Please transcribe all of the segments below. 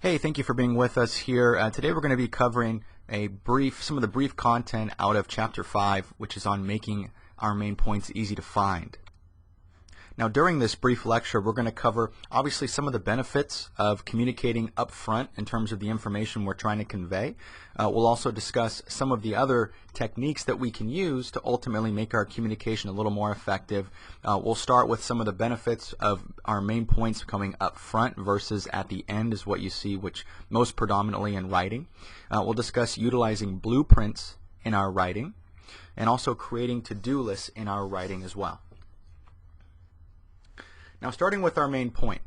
Hey, thank you for being with us here. Today we're going to be covering some of the brief content out of Chapter 5, which is on making our main points easy to find. Now, during this brief lecture, we're going to cover, obviously, some of the benefits of communicating up front in terms of the information we're trying to convey. We'll also discuss some of the other techniques that we can use to ultimately make our communication a little more effective. We'll start with some of the benefits of our main points coming up front versus at the end is what you see, which most predominantly in writing. We'll discuss utilizing blueprints in our writing and also creating to-do lists in our writing as well. Now, starting with our main point.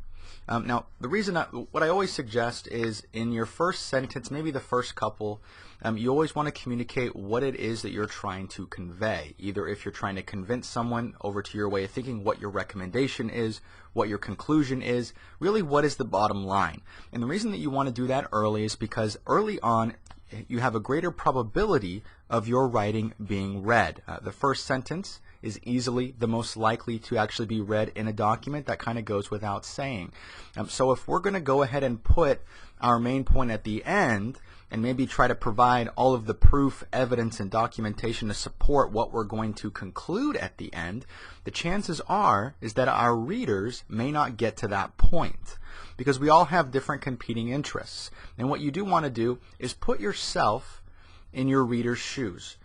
Now, the reason what I always suggest is in your first sentence, maybe the first couple, you always want to communicate what it is that you're trying to convey. Either if you're trying to convince someone over to your way of thinking, what your recommendation is, what your conclusion is, really what is the bottom line. And the reason that you want to do that early is because early on, you have a greater probability of your writing being read. The first sentence is easily the most likely to actually be read in a document. That kind of goes without saying. So if we're going to go ahead and put our main point at the end and maybe try to provide all of the proof, evidence, and documentation to support what we're going to conclude at the end, the chances is that our readers may not get to that point because we all have different competing interests. And what you do want to do is put yourself in your reader's shoes.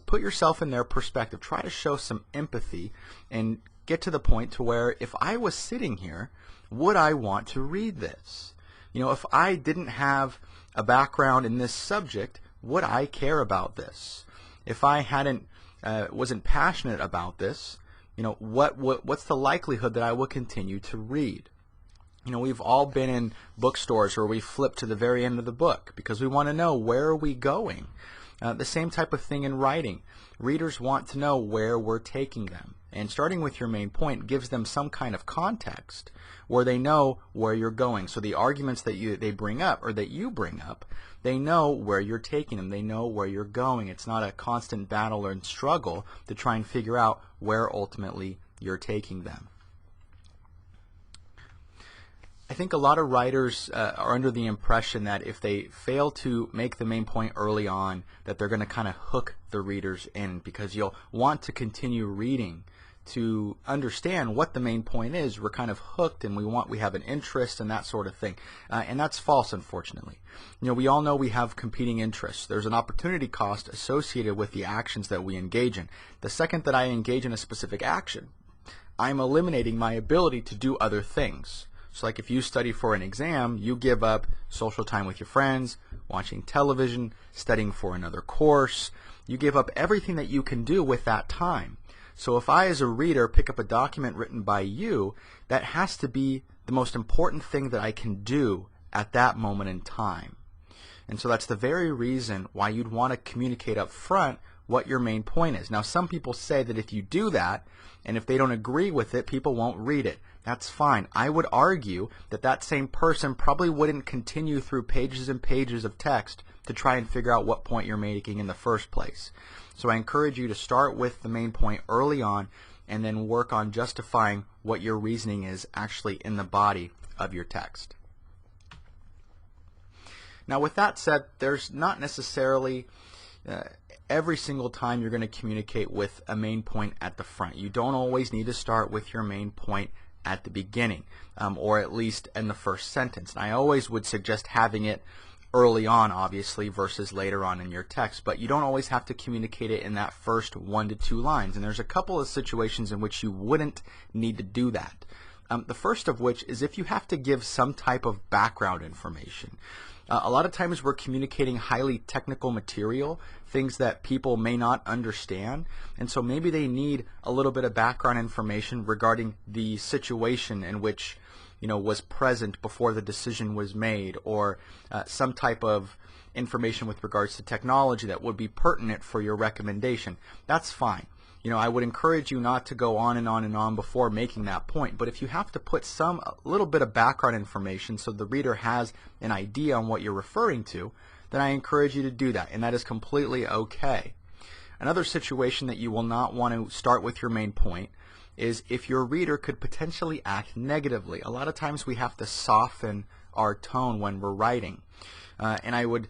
Put yourself in their perspective. Try to show some empathy and get to the point to where if I was sitting here, would I want to read this? You know, if I didn't have a background in this subject, would I care about this? If I wasn't passionate about this, you know, what's the likelihood that I will continue to read? You know, we've all been in bookstores where we flip to the very end of the book because we want to know where are we going. The same type of thing in writing. Readers want to know where we're taking them. And starting with your main point gives them some kind of context where they know where you're going. So the arguments that they bring up or that you bring up, they know where you're taking them. They know where you're going. It's not a constant battle and struggle to try and figure out where ultimately you're taking them. I think a lot of writers are under the impression that if they fail to make the main point early on, that they're going to kind of hook the readers in because you'll want to continue reading to understand what the main point is. We're kind of hooked and we have an interest and that sort of thing. And that's false, unfortunately. You know, we all know we have competing interests. There's an opportunity cost associated with the actions that we engage in. The second that I engage in a specific action, I'm eliminating my ability to do other things. So like if you study for an exam, you give up social time with your friends, watching television, studying for another course. You give up everything that you can do with that time. So if I as a reader pick up a document written by you, that has to be the most important thing that I can do at that moment in time. And so that's the very reason why you'd want to communicate up front what your main point is. Now, some people say that if you do that, and if they don't agree with it, people won't read it. That's fine. I would argue that that same person probably wouldn't continue through pages and pages of text to try and figure out what point you're making in the first place. So I encourage you to start with the main point early on and then work on justifying what your reasoning is actually in the body of your text. Now, with that said, there's not necessarily every single time you're going to communicate with a main point at the front. You don't always need to start with your main point at the beginning, or at least in the first sentence. And I always would suggest having it early on, obviously, versus later on in your text. But you don't always have to communicate it in that first 1 to 2 lines. And there's a couple of situations in which you wouldn't need to do that. The first of which is if you have to give some type of background information. A lot of times we're communicating highly technical material, things that people may not understand, and so maybe they need a little bit of background information regarding the situation in which, you know, was present before the decision was made, or some type of information with regards to technology that would be pertinent for your recommendation. That's fine. You know, I would encourage you not to go on and on and on before making that point. But if you have to put a little bit of background information so the reader has an idea on what you're referring to, then I encourage you to do that, and that is completely okay. Another situation that you will not want to start with your main point is if your reader could potentially act negatively. A lot of times we have to soften our tone when we're writing. And I would,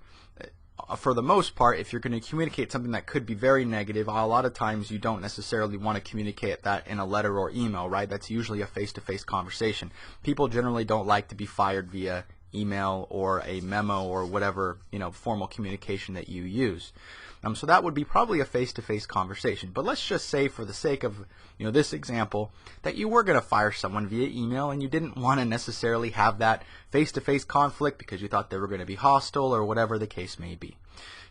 for the most part, if you're going to communicate something that could be very negative, a lot of times you don't necessarily want to communicate that in a letter or email, right? That's usually a face-to-face conversation. People generally don't like to be fired via email or a memo or whatever, formal communication that you use. So that would be probably a face-to-face conversation. But let's just say, for the sake of this example, that you were going to fire someone via email and you didn't want to necessarily have that face-to-face conflict because you thought they were going to be hostile or whatever the case may be.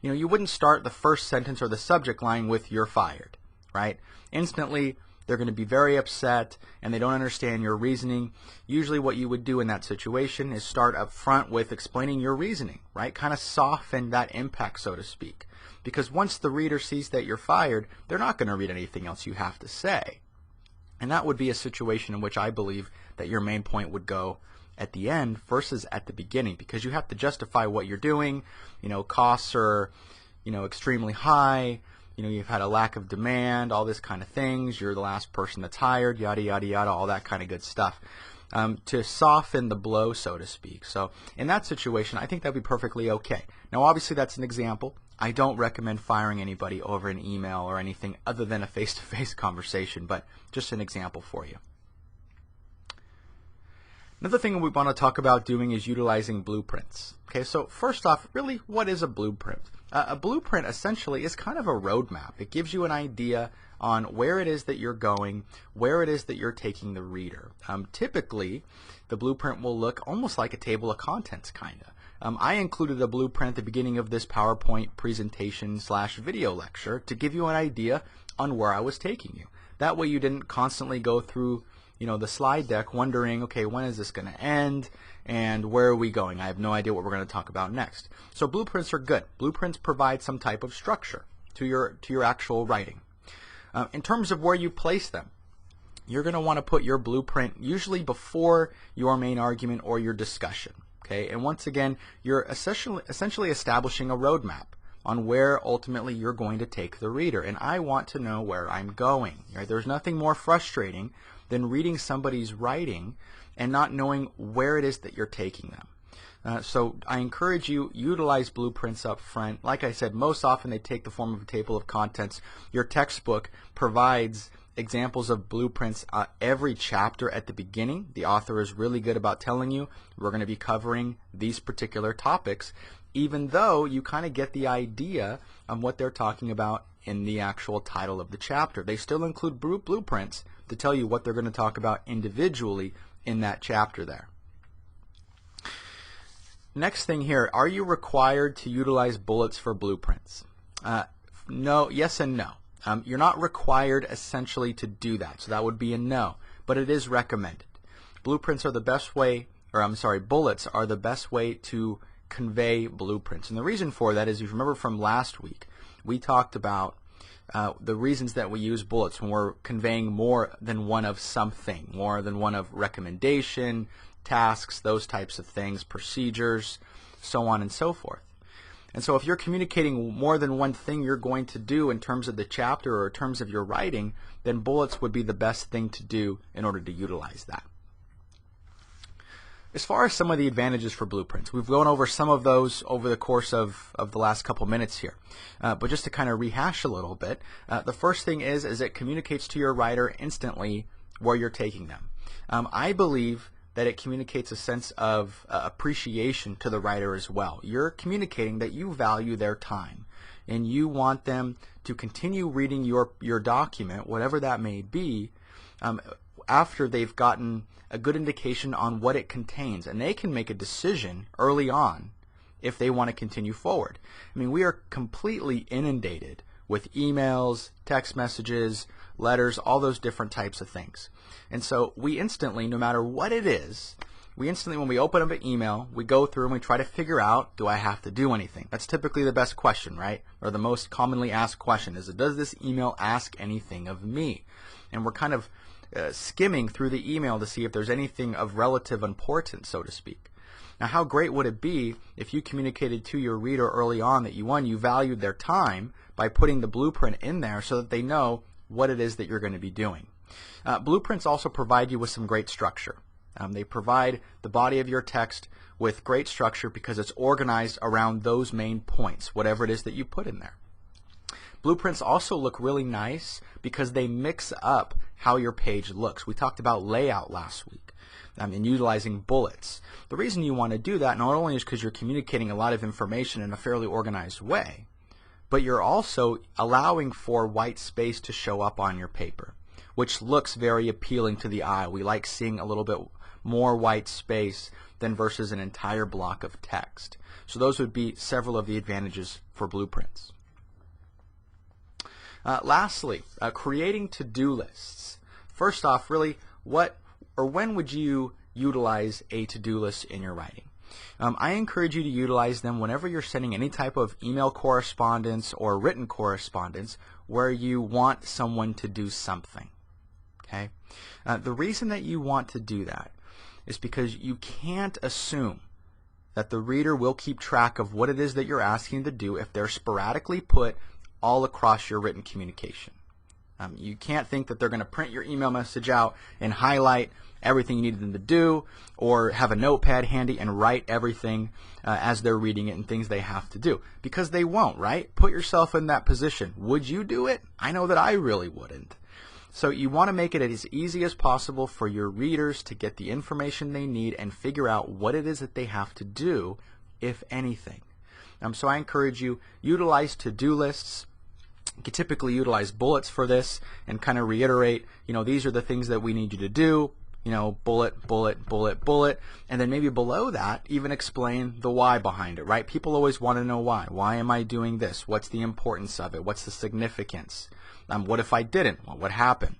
You wouldn't start the first sentence or the subject line with "you're fired," right? Instantly, they're going to be very upset and they don't understand your reasoning. Usually what you would do in that situation is start up front with explaining your reasoning, right? Kind of soften that impact, so to speak. Because once the reader sees that you're fired, they're not going to read anything else you have to say. And that would be a situation in which I believe that your main point would go at the end versus at the beginning, because you have to justify what you're doing. Costs are, extremely high. You've had a lack of demand, all this kind of things. You're the last person that's hired, yada, yada, yada, all that kind of good stuff. To soften the blow, so to speak. So in that situation, I think that'd be perfectly okay. Now, obviously, that's an example. I don't recommend firing anybody over an email or anything other than a face-to-face conversation, but just an example for you. Another thing we want to talk about doing is utilizing blueprints. Okay, so first off, really, what is a blueprint? A blueprint essentially is kind of a roadmap. It gives you an idea on where it is that you're going, where it is that you're taking the reader. Typically, the blueprint will look almost like a table of contents, kind of. I included a blueprint at the beginning of this PowerPoint presentation / video lecture to give you an idea on where I was taking you. That way you didn't constantly go through the slide deck wondering, okay, when is this going to end and where are we going? I have no idea what we're going to talk about next. So blueprints are good. Blueprints provide some type of structure to your actual writing. In terms of where you place them, you're going to want to put your blueprint usually before your main argument or your discussion. Okay, and once again, you're essentially establishing a roadmap on where ultimately you're going to take the reader. And I want to know where I'm going. Right? There's nothing more frustrating than reading somebody's writing and not knowing where it is that you're taking them. So I encourage you, utilize blueprints up front. Like I said, most often they take the form of a table of contents. Your textbook provides examples of blueprints every chapter at the beginning. The author is really good about telling you we're going to be covering these particular topics, even though you kind of get the idea of what they're talking about in the actual title of the chapter. They still include blueprints to tell you what they're going to talk about individually in that chapter there. Next thing here, are you required to utilize bullets for blueprints? No, yes and no. You're not required essentially to do that, so that would be a no, but it is recommended. Bullets are the best way to convey blueprints. And the reason for that is, if you remember from last week, we talked about the reasons that we use bullets when we're conveying more than one of something, more than one of recommendation, tasks, those types of things, procedures, so on and so forth. And so if you're communicating more than one thing you're going to do in terms of the chapter or in terms of your writing, then bullets would be the best thing to do in order to utilize that. As far as some of the advantages for blueprints, we've gone over some of those over the course of the last couple minutes here. But just to kind of rehash a little bit, the first thing is it communicates to your writer instantly where you're taking them. I believe that it communicates a sense of appreciation to the writer as well. You're communicating that you value their time and you want them to continue reading your document, whatever that may be, after they've gotten a good indication on what it contains, and they can make a decision early on if they want to continue forward. I mean, we are completely inundated with emails, text messages, letters, all those different types of things. And so we instantly, no matter what it is, when we open up an email, we go through and we try to figure out, do I have to do anything? That's typically the best question, right? Or the most commonly asked question is, does this email ask anything of me? And we're kind of skimming through the email to see if there's anything of relative importance, so to speak. Now, how great would it be if you communicated to your reader early on that you valued their time by putting the blueprint in there so that they know what it is that you're going to be doing. Blueprints also provide you with some great structure. They provide the body of your text with great structure because it's organized around those main points, whatever it is that you put in there. Blueprints also look really nice because they mix up how your page looks. We talked about layout last week and utilizing bullets. The reason you want to do that not only is because you're communicating a lot of information in a fairly organized way, but you're also allowing for white space to show up on your paper, which looks very appealing to the eye. We like seeing a little bit more white space than versus an entire block of text. So those would be several of the advantages for blueprints. Lastly, creating to-do lists. First off, really, what or when would you utilize a to-do list in your writing? I encourage you to utilize them whenever you're sending any type of email correspondence or written correspondence where you want someone to do something. Okay? The reason that you want to do that is because you can't assume that the reader will keep track of what it is that you're asking them to do if they're sporadically put all across your written communication. You can't think that they're going to print your email message out and highlight everything you need them to do, or have a notepad handy and write everything as they're reading it and things they have to do, because they won't, right? Put yourself in that position. Would you do it? I know that I really wouldn't. So you want to make it as easy as possible for your readers to get the information they need and figure out what it is that they have to do, if anything. So I encourage you, utilize to-do lists. You can typically utilize bullets for this and kind of reiterate, these are the things that we need you to do, bullet, bullet, bullet, bullet, and then maybe below that even explain the why behind it, right? People always want to know why. Why am I doing this? What's the importance of it? What's the significance? What if I didn't? What would happen?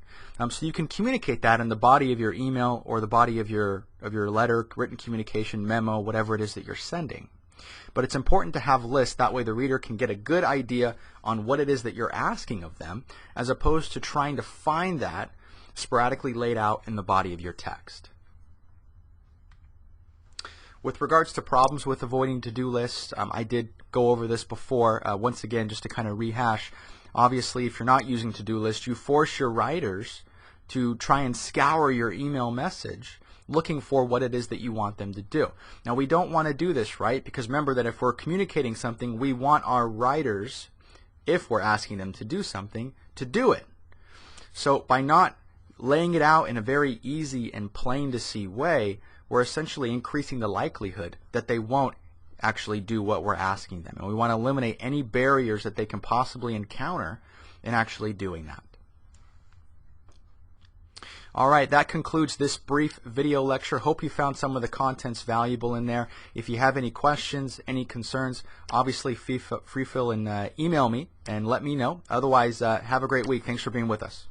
So you can communicate that in the body of your email or the body of your letter, written communication, memo, whatever it is that you're sending. But it's important to have lists, that way the reader can get a good idea on what it is that you're asking of them, as opposed to trying to find that sporadically laid out in the body of your text. With regards to problems with avoiding to-do lists, I did go over this before. Once again, just to kind of rehash, obviously if you're not using to-do lists, you force your writers to try and scour your email message looking for what it is that you want them to do. Now, we don't want to do this, right? Because remember that if we're communicating something, we want our writers, if we're asking them to do something, to do it. So by not laying it out in a very easy and plain to see way, we're essentially increasing the likelihood that they won't actually do what we're asking them. And we want to eliminate any barriers that they can possibly encounter in actually doing that. All right, that concludes this brief video lecture. Hope you found some of the contents valuable in there. If you have any questions, any concerns, obviously free feel and email me and let me know. Otherwise, have a great week. Thanks for being with us.